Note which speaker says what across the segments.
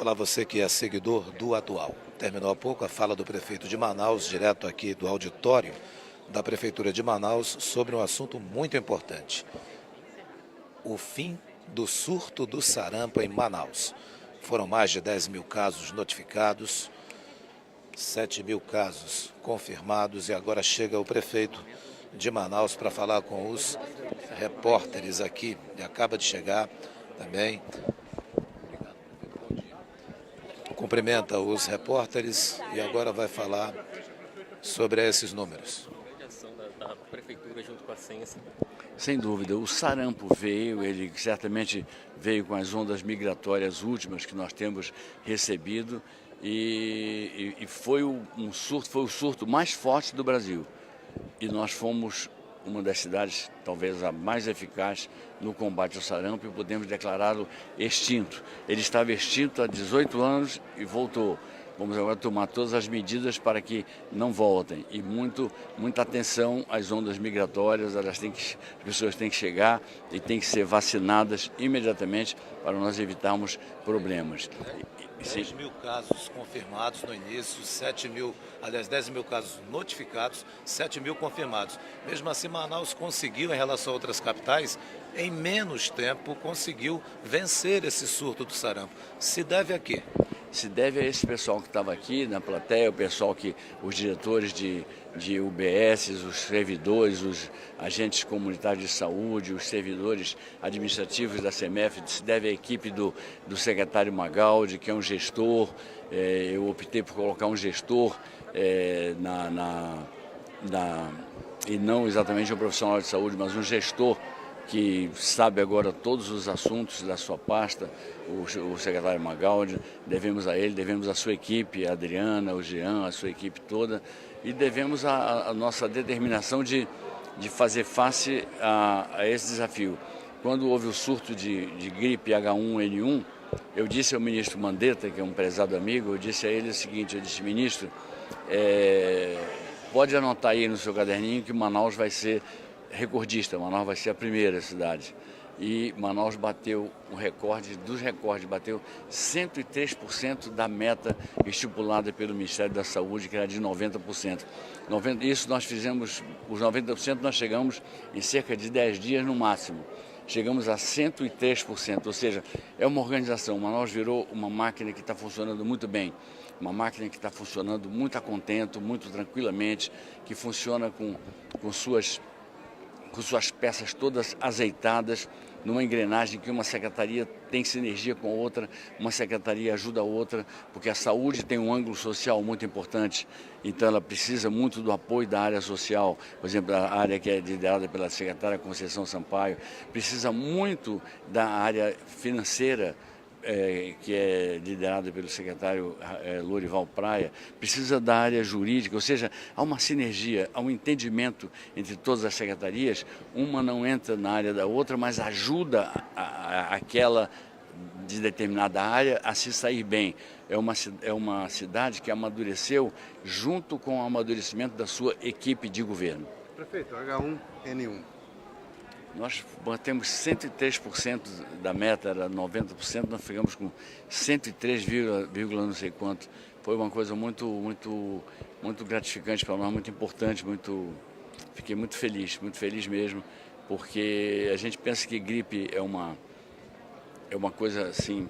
Speaker 1: Olá, você que é seguidor do Atual. Terminou há pouco a fala do prefeito de Manaus, direto aqui do auditório da Prefeitura de Manaus, sobre um assunto muito importante: o fim do surto do sarampo em Manaus. Foram mais de 10 mil casos notificados, 7 mil casos confirmados, e agora chega o prefeito de Manaus para falar com os repórteres aqui. E acaba de chegar também. Cumprimenta os repórteres e agora vai falar sobre esses números.
Speaker 2: Da prefeitura junto com a Ciência.
Speaker 3: Sem dúvida, o sarampo veio, ele certamente veio com as ondas migratórias últimas que nós temos recebido e foi o surto mais forte do Brasil. E nós fomos uma das cidades, talvez a mais eficaz no combate ao sarampo, e podemos declará-lo extinto. Ele estava extinto há 18 anos e voltou. Vamos agora tomar todas as medidas para que não voltem. E muita atenção às ondas migratórias, as pessoas têm que chegar e têm que ser vacinadas imediatamente para nós evitarmos problemas.
Speaker 1: 10 mil casos confirmados no início, 10 mil casos notificados, 7 mil confirmados. Mesmo assim, Manaus conseguiu, em relação a outras capitais, em menos tempo, conseguiu vencer esse surto do sarampo. Se deve a quê?
Speaker 3: Se deve a esse pessoal que estava aqui na plateia, o pessoal os diretores de UBS, os servidores, os agentes comunitários de saúde, os servidores administrativos da CEMEF, se deve à equipe do secretário Magaldi, que é um gestor. Eu optei por colocar um gestor e não exatamente um profissional de saúde, mas um gestor que sabe agora todos os assuntos da sua pasta, o secretário Magaldi. Devemos a ele, devemos a sua equipe, a Adriana, o Jean, a sua equipe toda, e devemos a nossa determinação de fazer face a esse desafio. Quando houve o surto de gripe H1N1, eu disse ao ministro Mandetta, que é um prezado amigo, eu disse a ele o seguinte: eu disse, ministro, pode anotar aí no seu caderninho que Manaus vai ser recordista, Manaus vai ser a primeira cidade. E Manaus bateu o recorde dos recordes, bateu 103% da meta estipulada pelo Ministério da Saúde, que era de 90%. Isso nós fizemos, os 90% nós chegamos em cerca de 10 dias no máximo. Chegamos a 103%, ou seja, é uma organização. Manaus virou uma máquina que está funcionando muito bem, uma máquina que está funcionando muito a contento, muito tranquilamente, que funciona com suas peças todas azeitadas, numa engrenagem que uma secretaria tem sinergia com a outra, uma secretaria ajuda a outra, porque a saúde tem um ângulo social muito importante, então ela precisa muito do apoio da área social. Por exemplo, a área que é liderada pela secretária Conceição Sampaio, precisa muito da área financeira, que é liderada pelo secretário Lorival Praia, precisa da área jurídica, ou seja, há uma sinergia, há um entendimento entre todas as secretarias. Uma não entra na área da outra, mas ajuda aquela de determinada área a se sair bem. É uma cidade que amadureceu junto com o amadurecimento da sua equipe de governo.
Speaker 4: Prefeito, H1N1.
Speaker 3: Nós batemos 103% da meta, era 90%, nós ficamos com 103, não sei quanto. Foi uma coisa muito gratificante para nós, muito importante, fiquei muito feliz mesmo, porque a gente pensa que gripe é uma coisa assim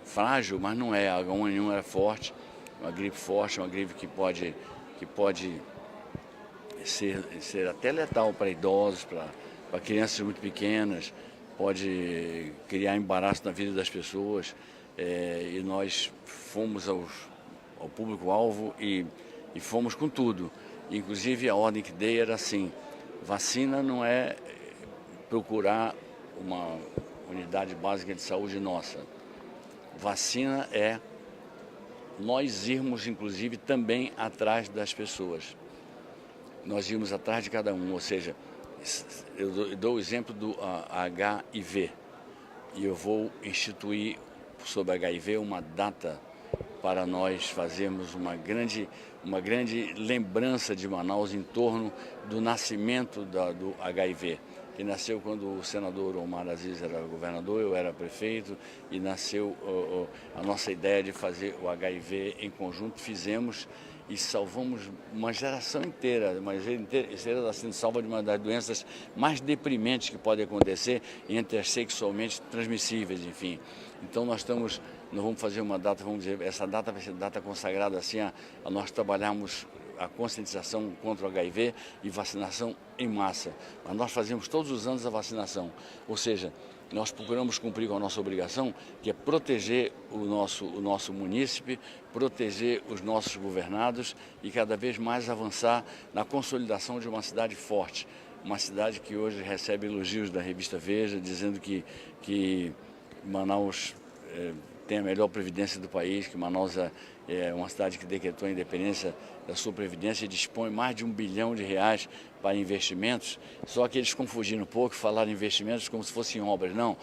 Speaker 3: frágil, mas não é. A H1N1 era forte, uma gripe que pode ser até letal para idosos, para crianças muito pequenas, pode criar embaraço na vida das pessoas, e nós fomos ao público-alvo e fomos com tudo. Inclusive a ordem que dei era assim: vacina não é procurar uma unidade básica de saúde nossa, vacina é nós irmos inclusive também atrás das pessoas, nós irmos atrás de cada um, ou seja, eu dou o exemplo do HIV, e eu vou instituir sobre HIV uma data para nós fazermos uma grande lembrança de Manaus em torno do nascimento do HIV. que nasceu quando o senador Omar Aziz era governador, eu era prefeito, e nasceu a nossa ideia de fazer o HIV em conjunto. Fizemos e salvamos uma geração inteira está sendo salva de uma das doenças mais deprimentes que pode acontecer entre as sexualmente transmissíveis, enfim. Então nós vamos fazer uma data, vamos dizer, essa data vai ser data consagrada assim a nós trabalharmos a conscientização contra o HIV e vacinação em massa. Mas nós fazemos todos os anos a vacinação, ou seja, nós procuramos cumprir com a nossa obrigação, que é proteger o nosso munícipe, proteger os nossos governados e cada vez mais avançar na consolidação de uma cidade forte. Uma cidade que hoje recebe elogios da revista Veja, dizendo que Manaus tem a melhor previdência do país, que Manaus é uma cidade que decretou a independência da sua previdência e dispõe mais de R$1 bilhão para investimentos. Só que eles confundiram um pouco, falaram em investimentos como se fossem obras. Não,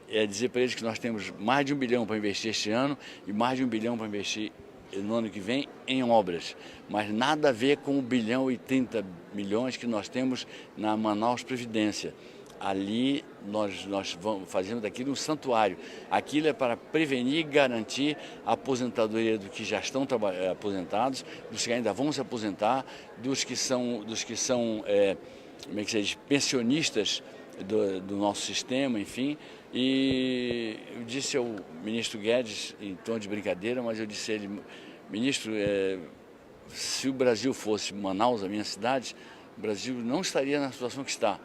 Speaker 3: é dizer para eles que nós temos mais de R$1 bilhão para investir este ano e mais de R$1 bilhão para investir no ano que vem em obras, mas nada a ver com o 1,030 bilhão que nós temos na Manaus Previdência. Ali nós fazemos daquilo um santuário. Aquilo é para prevenir e garantir a aposentadoria dos que já estão aposentados, dos que ainda vão se aposentar, dos que são como é que se diz, pensionistas do nosso sistema, enfim. E eu disse ao ministro Guedes, em tom de brincadeira, mas eu disse a ele, ministro, se o Brasil fosse Manaus, a minha cidade, o Brasil não estaria na situação que está.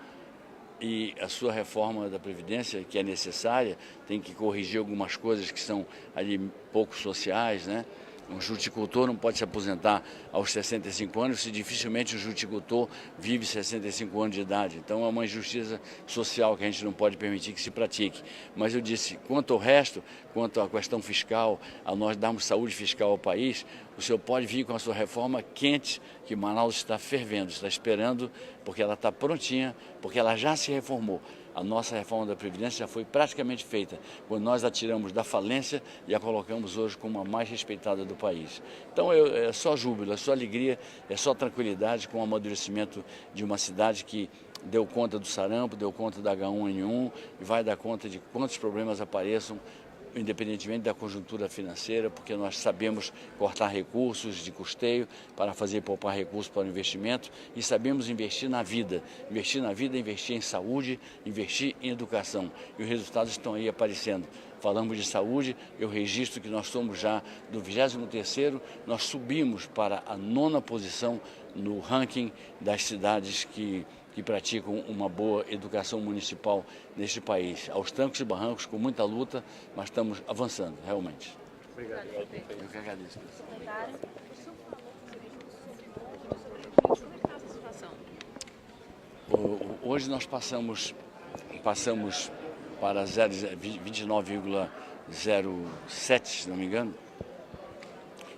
Speaker 3: E a sua reforma da Previdência, que é necessária, tem que corrigir algumas coisas que são ali pouco sociais, né? Um fruticultor não pode se aposentar aos 65 anos, se dificilmente o fruticultor vive 65 anos de idade. Então é uma injustiça social que a gente não pode permitir que se pratique. Mas eu disse, quanto ao resto, quanto à questão fiscal, a nós darmos saúde fiscal ao país, o senhor pode vir com a sua reforma quente, que Manaus está fervendo, está esperando, porque ela está prontinha, porque ela já se reformou. A nossa reforma da Previdência já foi praticamente feita, quando nós a tiramos da falência e a colocamos hoje como a mais respeitada do país. Então é só júbilo, é só alegria, é só tranquilidade com o amadurecimento de uma cidade que deu conta do sarampo, deu conta da H1N1 e vai dar conta de quantos problemas apareçam, independentemente da conjuntura financeira, porque nós sabemos cortar recursos de custeio para fazer poupar recursos para o investimento e sabemos investir na vida. Investir na vida é investir em saúde, investir em educação. E os resultados estão aí aparecendo. Falamos de saúde, eu registro que nós somos já do 23º, nós subimos para a 9ª posição no ranking das cidades que praticam uma boa educação municipal neste país. Aos trancos e barrancos, com muita luta, mas estamos avançando, realmente.
Speaker 4: Obrigado.
Speaker 3: Eu que agradeço. Hoje nós passamos para 29,07, se não me engano,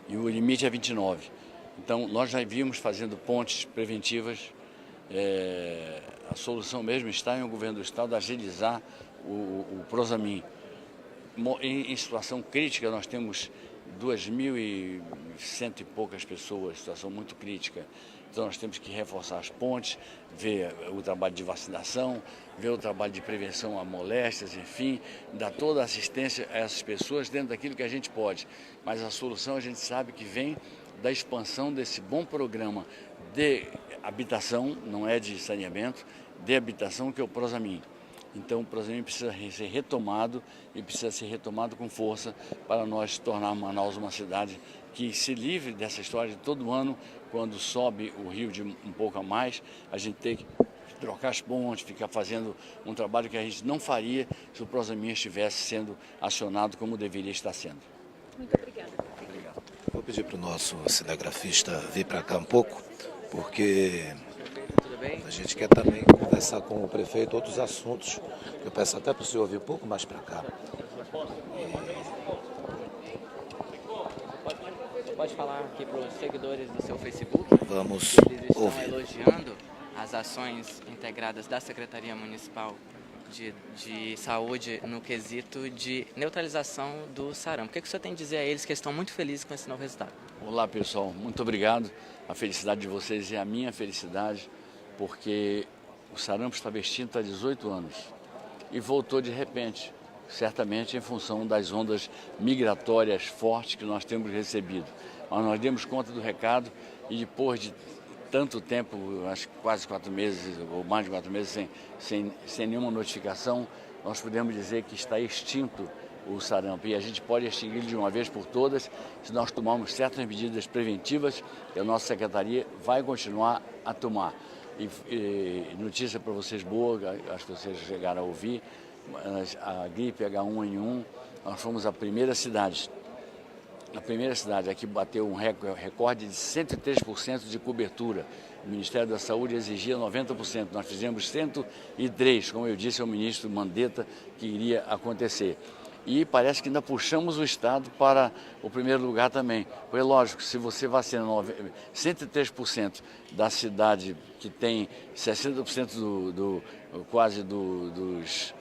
Speaker 3: e o limite é 29. Então, nós já víamos fazendo pontes preventivas. A solução mesmo está em o governo do estado agilizar o Prosamin. Em situação crítica, nós temos 2.100 e poucas pessoas, situação muito crítica. Então nós temos que reforçar as pontes, ver o trabalho de vacinação, ver o trabalho de prevenção a moléstias, enfim, dar toda a assistência a essas pessoas dentro daquilo que a gente pode. Mas a solução a gente sabe que vem da expansão desse bom programa de habitação, não é de saneamento, de habitação, que é o Prosamin. Então o Prosamin precisa ser retomado e precisa ser retomado com força para nós tornar Manaus uma cidade que se livre dessa história de todo ano, quando sobe o rio de um pouco a mais, a gente tem que trocar as pontes, ficar fazendo um trabalho que a gente não faria se o Prosamin estivesse sendo acionado como deveria estar sendo.
Speaker 5: Muito obrigada.
Speaker 3: Obrigado.
Speaker 1: Vou pedir para o nosso cinegrafista vir para cá um pouco, porque a gente quer também conversar com o prefeito outros assuntos. Eu peço até para o senhor vir um pouco mais para cá.
Speaker 6: Pode falar aqui para os seguidores do seu Facebook.
Speaker 1: Vamos
Speaker 6: Eles estão
Speaker 1: ouvir.
Speaker 6: elogiando as ações integradas da Secretaria Municipal de Saúde no quesito de neutralização do sarampo. O que o senhor tem a dizer a eles que estão muito felizes com esse novo resultado?
Speaker 3: Olá, pessoal. Muito obrigado. A felicidade de vocês é a minha felicidade, porque O sarampo estava extinto há 18 anos e voltou de repente, certamente em função das ondas migratórias fortes que nós temos recebido. Mas nós demos conta do recado e depois de tanto tempo, acho que quase 4 meses ou mais de 4 meses sem nenhuma notificação, nós podemos dizer que está extinto o sarampo e a gente pode extingui-lo de uma vez por todas se nós tomarmos certas medidas preventivas que a nossa secretaria vai continuar a tomar. E notícia para vocês boa, acho que vocês chegaram a ouvir, a gripe H1N1, nós fomos a primeira cidade aqui bateu um recorde de 103% de cobertura. O Ministério da Saúde exigia 90%, nós fizemos 103%, como eu disse ao ministro Mandetta, que iria acontecer. E parece que ainda puxamos o Estado para o primeiro lugar também. Foi lógico, se você vacina 103% da cidade que tem 60% quase dos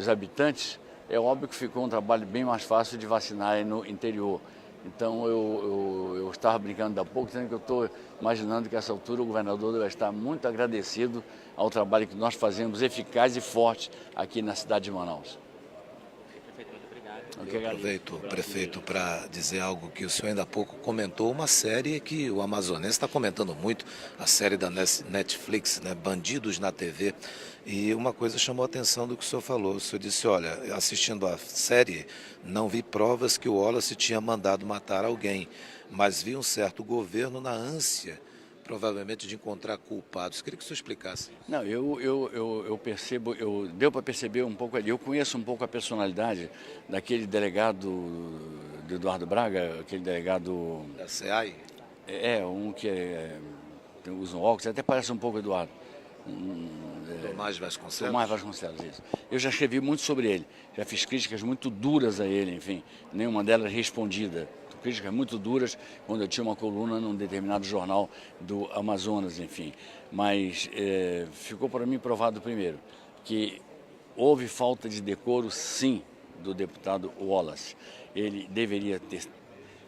Speaker 3: habitantes, é óbvio que ficou um trabalho bem mais fácil de vacinar no interior. Então eu estava brincando há pouco, dizendo que eu estou imaginando que a essa altura o governador vai estar muito agradecido ao trabalho que nós fazemos eficaz e forte aqui na cidade de Manaus.
Speaker 1: Eu aproveito, prefeito, para dizer algo que o senhor ainda há pouco comentou, uma série que o amazonense está comentando muito, a série da Netflix, né, Bandidos na TV, e uma coisa chamou a atenção do que o senhor falou. O senhor disse, olha, assistindo a série, não vi provas que o Wallace tinha mandado matar alguém, mas vi um certo governo na ânsia, provavelmente, de encontrar culpados. Queria que o senhor explicasse.
Speaker 3: Não, eu percebo, deu para perceber um pouco ali, eu conheço um pouco a personalidade daquele delegado do Eduardo Braga, aquele delegado...
Speaker 1: Da SEAI?
Speaker 3: Um que usa um óculos, até parece um pouco Eduardo.
Speaker 1: Tomás Vasconcelos?
Speaker 3: Tomás Vasconcelos, isso. Eu já escrevi muito sobre ele, já fiz críticas muito duras a ele, enfim, nenhuma delas respondida. Críticas muito duras quando eu tinha uma coluna num determinado jornal do Amazonas, enfim. Mas ficou para mim provado primeiro que houve falta de decoro, sim, do deputado Wallace. Ele deveria ter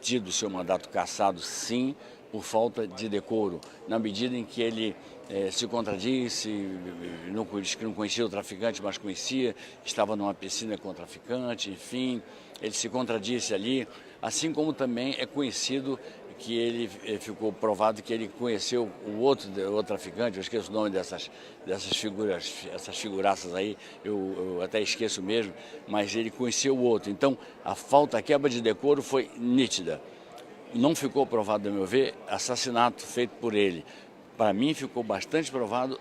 Speaker 3: tido seu mandato cassado, sim, por falta de decoro, na medida em que ele se contradisse, não conhecia o traficante, mas conhecia, estava numa piscina com o traficante, enfim, ele se contradisse ali, assim como também é conhecido que ele ficou provado que ele conheceu o outro traficante, eu esqueço o nome dessas figuras, essas figuraças aí, eu até esqueço mesmo, mas ele conheceu o outro. Então, a quebra de decoro foi nítida. Não ficou provado, a meu ver, assassinato feito por ele. Para mim, ficou bastante provado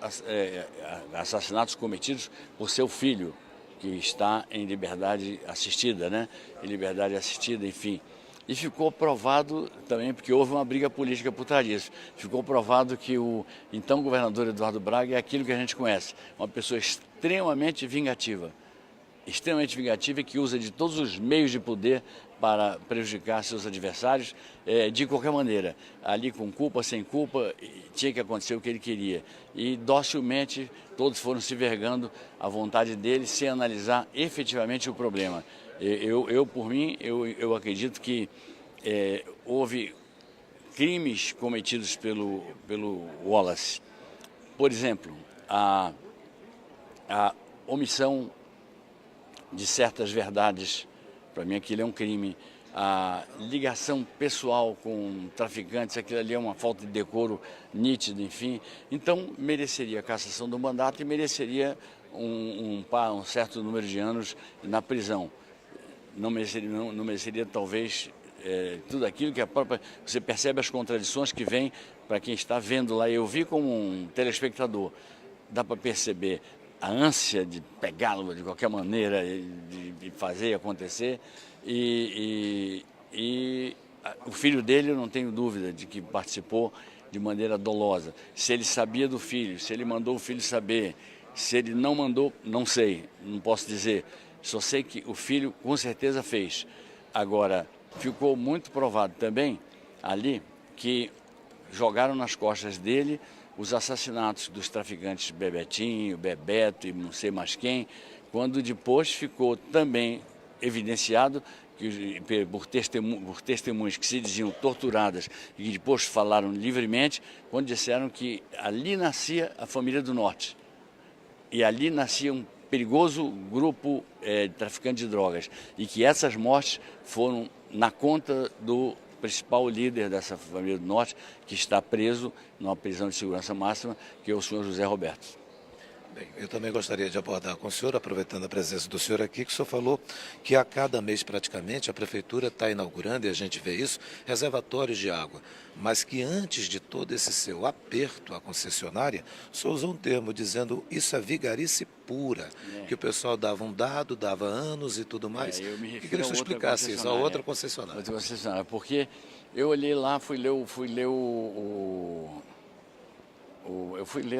Speaker 3: assassinatos cometidos por seu filho, que está em liberdade assistida, né? Em liberdade assistida, enfim. E ficou provado também, porque houve uma briga política por trás disso, ficou provado que o então governador Eduardo Braga é aquilo que a gente conhece, uma pessoa extremamente vingativa e que usa de todos os meios de poder para prejudicar seus adversários, de qualquer maneira, ali com culpa, sem culpa, tinha que acontecer o que ele queria. E docilmente todos foram se vergando à vontade dele, sem analisar efetivamente o problema. Por mim, eu acredito que houve crimes cometidos pelo Wallace. Por exemplo, a omissão de certas verdades. Para mim aquilo é um crime. A ligação pessoal com traficantes, aquilo ali é uma falta de decoro nítida, enfim. Então mereceria a cassação do mandato e mereceria um certo número de anos na prisão. Não mereceria talvez tudo aquilo que a própria... Você percebe as contradições que vêm para quem está vendo lá. Eu vi como um telespectador, dá para perceber a ânsia de pegá-lo de qualquer maneira, de fazer acontecer, e o filho dele, eu não tenho dúvida de que participou de maneira dolosa. Se ele sabia do filho, se ele mandou o filho saber, se ele não mandou, não sei, não posso dizer. Só sei que o filho com certeza fez. Agora, ficou muito provado também ali que jogaram nas costas dele os assassinatos dos traficantes Bebetinho, Bebeto e não sei mais quem, quando depois ficou também evidenciado que, por testemunhas que se diziam torturadas e que depois falaram livremente, quando disseram que ali nascia a família do Norte. e ali nascia um perigoso grupo de traficantes de drogas, e que essas mortes foram na conta do principal líder dessa família do Norte, que está preso numa prisão de segurança máxima, que é o senhor José Roberto.
Speaker 1: Bem, eu também gostaria de abordar com o senhor, aproveitando a presença do senhor aqui, que o senhor falou que a cada mês praticamente a prefeitura está inaugurando, e a gente vê isso, reservatórios de água, mas que antes de todo esse seu aperto à concessionária, o senhor usou um termo dizendo isso é vigarice pura, que o pessoal dava um dado, dava anos e tudo mais.
Speaker 3: Eu me
Speaker 1: E
Speaker 3: refiro
Speaker 1: queria que o senhor explicasse isso, a outra concessionária.
Speaker 3: Outra concessionária, porque eu olhei lá, fui ler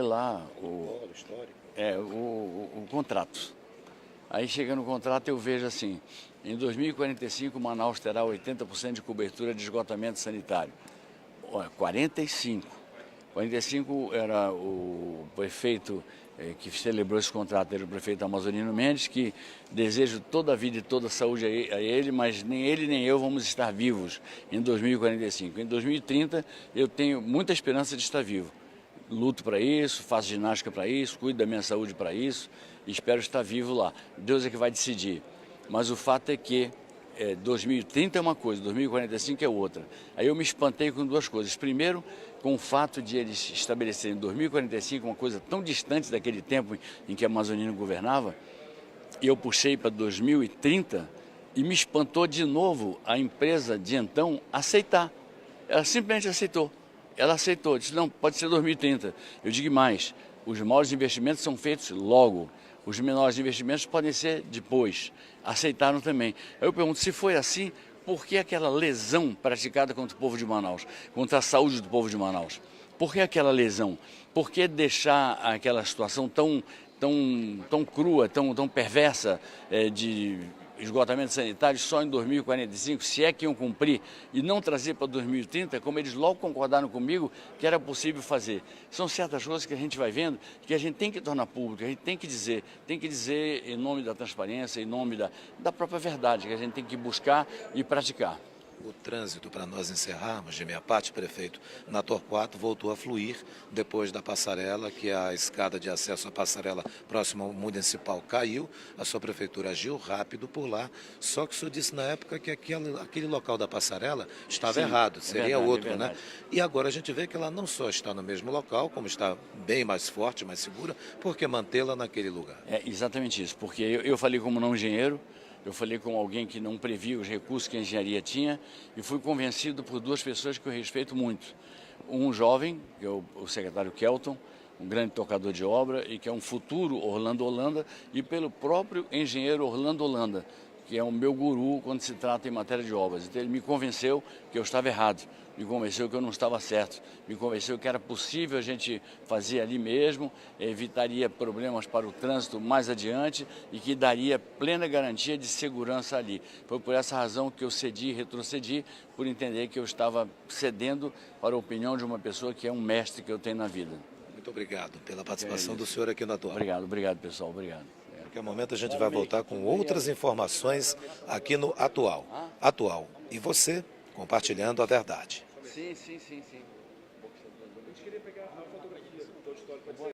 Speaker 3: lá o contrato. Aí chega no contrato eu vejo assim, em 2045 Manaus terá 80% de cobertura de esgotamento sanitário. Olha, 45 era o prefeito que celebrou esse contrato, era o prefeito Amazonino Mendes, que desejo toda a vida e toda a saúde a ele, mas nem ele nem eu vamos estar vivos em 2045. Em 2030 eu tenho muita esperança de estar vivo. Luto para isso, faço ginástica para isso, cuido da minha saúde para isso, e espero estar vivo lá. Deus é que vai decidir. Mas o fato é que 2030 é uma coisa, 2045 é outra. Aí eu me espantei com duas coisas. Primeiro, com o fato de eles estabelecerem 2045 uma coisa tão distante daquele tempo em que a Amazonina governava, e eu puxei para 2030 e me espantou de novo a empresa de então aceitar. Ela simplesmente aceitou. Ela aceitou, disse, não, pode ser 2030. Eu digo mais, os maiores investimentos são feitos logo, os menores investimentos podem ser depois. Aceitaram também. Aí eu pergunto, se foi assim, por que aquela lesão praticada contra o povo de Manaus, contra a saúde do povo de Manaus? Por que aquela lesão? Por que deixar aquela situação tão crua, tão perversa de esgotamento sanitário só em 2045, se é que iam cumprir, e não trazer para 2030, como eles logo concordaram comigo que era possível fazer. São certas coisas que a gente vai vendo que a gente tem que tornar público, a gente tem que dizer em nome da transparência, em nome da própria verdade, que a gente tem que buscar e praticar.
Speaker 1: O trânsito, para nós encerrarmos, de minha parte, prefeito, na Torquato voltou a fluir depois da passarela, que a escada de acesso à passarela próxima ao municipal caiu, a sua prefeitura agiu rápido por lá, só que o senhor disse na época que aquele local da passarela estava errado, seria outro, né? E agora a gente vê que ela não só está no mesmo local, como está bem mais forte, mais segura, por que mantê-la naquele lugar?
Speaker 3: É exatamente isso, porque eu falei como não engenheiro, eu falei com alguém que não previa os recursos que a engenharia tinha e fui convencido por duas pessoas que eu respeito muito. Um jovem, que é o secretário Kelton, um grande tocador de obra e que é um futuro Orlando Holanda, e pelo próprio engenheiro Orlando Holanda, que é o meu guru quando se trata em matéria de obras. Então ele me convenceu que eu estava errado, me convenceu que eu não estava certo, me convenceu que era possível a gente fazer ali mesmo, evitaria problemas para o trânsito mais adiante e que daria plena garantia de segurança ali. Foi por essa razão que eu cedi e retrocedi, por entender que eu estava cedendo para a opinião de uma pessoa que é um mestre que eu tenho na vida.
Speaker 1: Muito obrigado pela participação do senhor aqui no Atual.
Speaker 3: Obrigado pessoal, obrigado.
Speaker 1: Em qualquer momento a gente vai voltar com outras informações aqui no Atual. E você compartilhando a verdade.
Speaker 3: Sim.